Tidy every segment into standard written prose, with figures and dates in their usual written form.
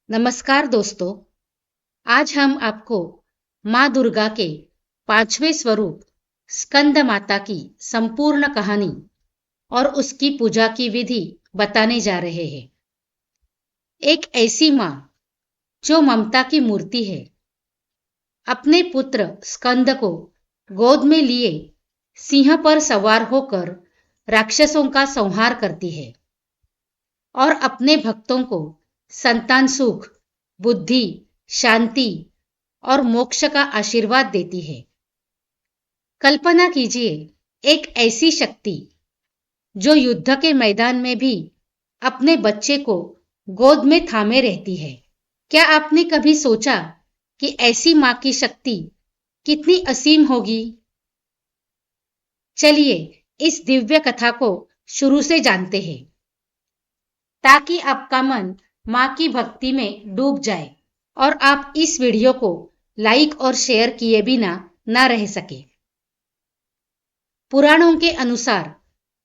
नमस्कार दोस्तों। आज हम आपको माँ दुर्गा के 5वें स्वरूप स्कंद माता की संपूर्ण कहानी और उसकी पूजा की विधि बताने जा रहे हैं। एक ऐसी माँ जो ममता की मूर्ति है, अपने पुत्र स्कंद को गोद में लिए सिंह पर सवार होकर राक्षसों का संहार करती है और अपने भक्तों को संतान सुख, बुद्धि, शांति और मोक्ष का आशीर्वाद देती है। कल्पना कीजिए, एक ऐसी शक्ति जो युद्ध के मैदान में भी अपने बच्चे को गोद में थामे रहती है। क्या आपने कभी सोचा कि ऐसी मां की शक्ति कितनी असीम होगी? चलिए इस दिव्य कथा को शुरू से जानते हैं, ताकि आपका मन मां की भक्ति में डूब जाए और आप इस वीडियो को लाइक और शेयर किए बिना ना रह सके। पुराणों के अनुसार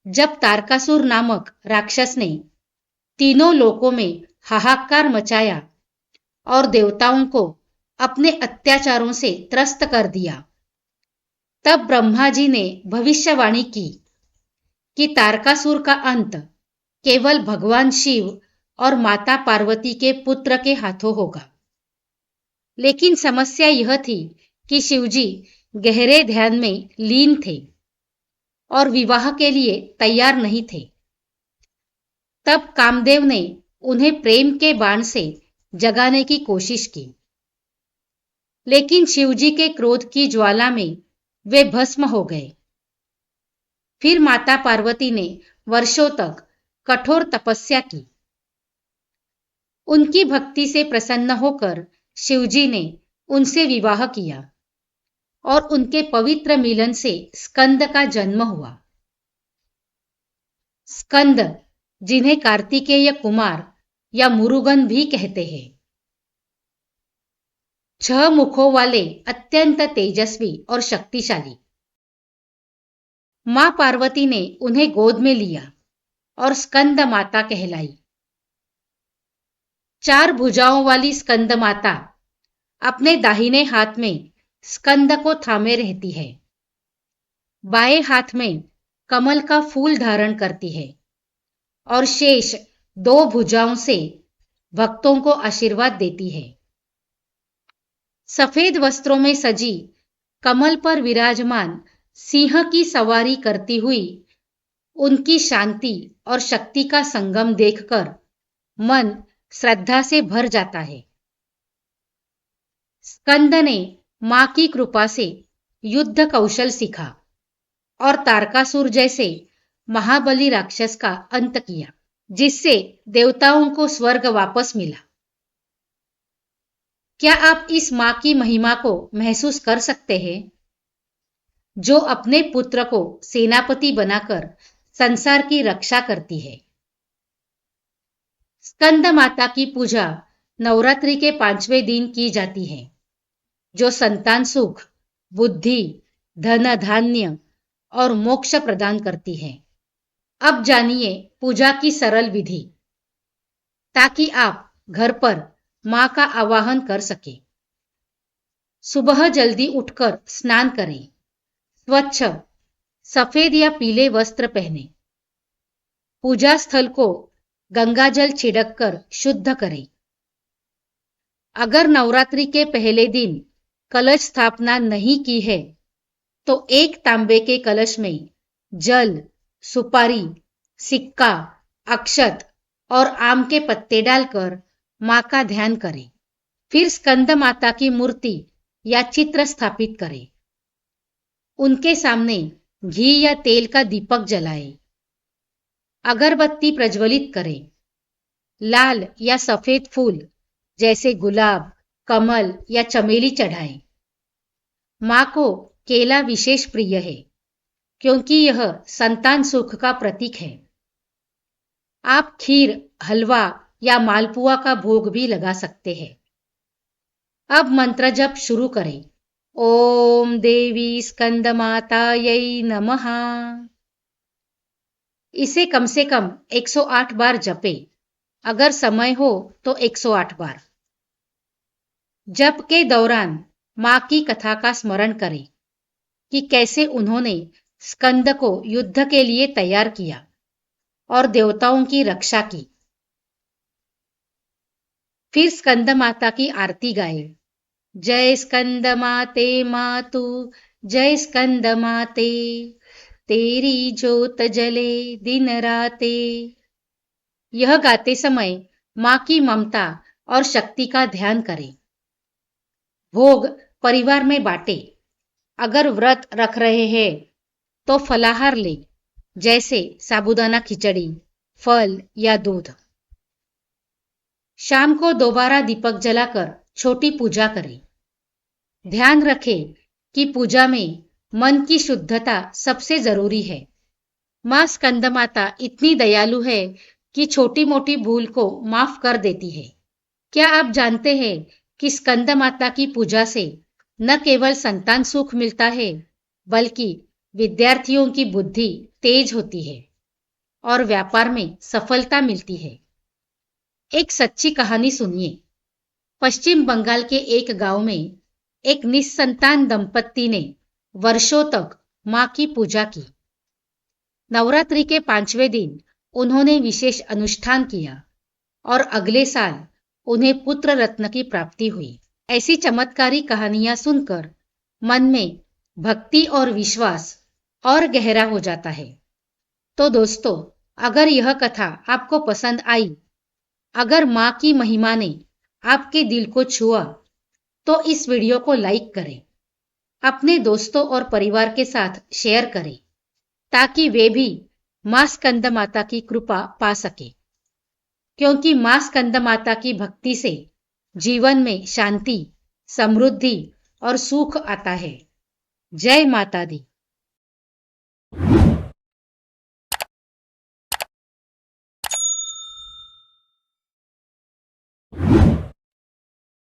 जब तारकासुर नामक राक्षस ने तीनों लोकों में हाहाकार मचाया और देवताओं को अपने अत्याचारों से त्रस्त कर दिया, तब ब्रह्मा जी ने भविष्यवाणी की कि तारकासुर का अंत केवल भगवान शिव और माता पार्वती के पुत्र के हाथों होगा। लेकिन समस्या यह थी कि शिवजी गहरे ध्यान में लीन थे और विवाह के लिए तैयार नहीं थे। तब कामदेव ने उन्हें प्रेम के बाण से जगाने की कोशिश की, लेकिन शिवजी के क्रोध की ज्वाला में वे भस्म हो गए। फिर माता पार्वती ने वर्षों तक कठोर तपस्या की। उनकी भक्ति से प्रसन्न होकर शिवजी ने उनसे विवाह किया और उनके पवित्र मिलन से स्कंद का जन्म हुआ। स्कंद, जिन्हें कार्तिकेय कुमार या मुरुगन भी कहते हैं, 6 मुखों वाले अत्यंत तेजस्वी और शक्तिशाली। मां पार्वती ने उन्हें गोद में लिया और स्कंद माता कहलाई। 4 भुजाओं वाली स्कंद माता अपने दाहिने हाथ में स्कंद को थामे रहती है, बाएं हाथ में कमल का फूल धारण करती है और शेष 2 भुजाओं से भक्तों को आशीर्वाद देती है। सफेद वस्त्रों में सजी कमल पर विराजमान सिंह की सवारी करती हुई उनकी शांति और शक्ति का संगम देखकर मन श्रद्धा से भर जाता है। स्कंद ने मां की कृपा से युद्ध कौशल सीखा और तारकासुर जैसे महाबली राक्षस का अंत किया, जिससे देवताओं को स्वर्ग वापस मिला। क्या आप इस मां की महिमा को महसूस कर सकते हैं, जो अपने पुत्र को सेनापति बनाकर संसार की रक्षा करती है? स्कंद माता की पूजा नवरात्रि के 5वें दिन की जाती है, जो संतान सुख, बुद्धि, धन धान्य और मोक्ष प्रदान करती है। अब जानिए पूजा की सरल विधि, ताकि आप घर पर मां का आवाहन कर सके। सुबह जल्दी उठकर स्नान करें, स्वच्छ सफेद या पीले वस्त्र पहने, पूजा स्थल को गंगाजल छिड़ककर शुद्ध करें। अगर नवरात्रि के पहले दिन कलश स्थापना नहीं की है, तो एक तांबे के कलश में जल, सुपारी, सिक्का, अक्षत और आम के पत्ते डालकर मां का ध्यान करें। फिर स्कंद माता की मूर्ति या चित्र स्थापित करें। उनके सामने घी या तेल का दीपक जलाएं। अगरबत्ती प्रज्वलित करें। लाल या सफेद फूल जैसे गुलाब, कमल या चमेली चढ़ाएं। मां को केला विशेष प्रिय है, क्योंकि यह संतान सुख का प्रतीक है। आप खीर, हलवा या मालपुआ का भोग भी लगा सकते हैं। अब मंत्र जप शुरू करें। ओम देवी स्कंदमातायै नमः। इसे कम से कम 108 बार जपें। अगर समय हो तो 108 बार। जप के दौरान मां की कथा का स्मरण करें कि कैसे उन्होंने स्कंद को युद्ध के लिए तैयार किया और देवताओं की रक्षा की। फिर स्कंद माता की आरती गाए। जय स्कंद माते मातु, जय स्कंद माते, तेरी जोत जले दिन राते। यह गाते समय मां की ममता और शक्ति का ध्यान करें। भोग परिवार में बांटे। अगर व्रत रख रहे हैं तो फलाहार ले, जैसे साबूदाना खिचड़ी, फल या दूध। शाम को दोबारा दीपक जलाकर छोटी पूजा करें। ध्यान रखें कि पूजा में मन की शुद्धता सबसे जरूरी है। मां स्कंदमाता इतनी दयालु है कि छोटी मोटी भूल को माफ कर देती है। क्या आप जानते हैं कि स्कंद माता की पूजा से न केवल संतान सुख मिलता है, बल्कि विद्यार्थियों की बुद्धि तेज होती है और व्यापार में सफलता मिलती है। एक सच्ची कहानी सुनिए। पश्चिम बंगाल के एक गांव में एक निस्संतान दंपत्ति ने वर्षों तक मां की पूजा की। नवरात्रि के 5वें दिन उन्होंने विशेष अनुष्ठान किया और अगले साल उन्हें पुत्र रत्न की प्राप्ति हुई। ऐसी चमत्कारी कहानियां सुनकर मन में भक्ति और विश्वास और गहरा हो जाता है। तो दोस्तों, अगर यह कथा आपको पसंद आई, अगर मां की महिमा ने आपके दिल को छुआ, तो इस वीडियो को लाइक करें, अपने दोस्तों और परिवार के साथ शेयर करें, ताकि वे भी मां स्कंद माता की कृपा पा सके। क्योंकि मां स्कंद माता की भक्ति से जीवन में शांति, समृद्धि और सुख आता है। जय माता दी।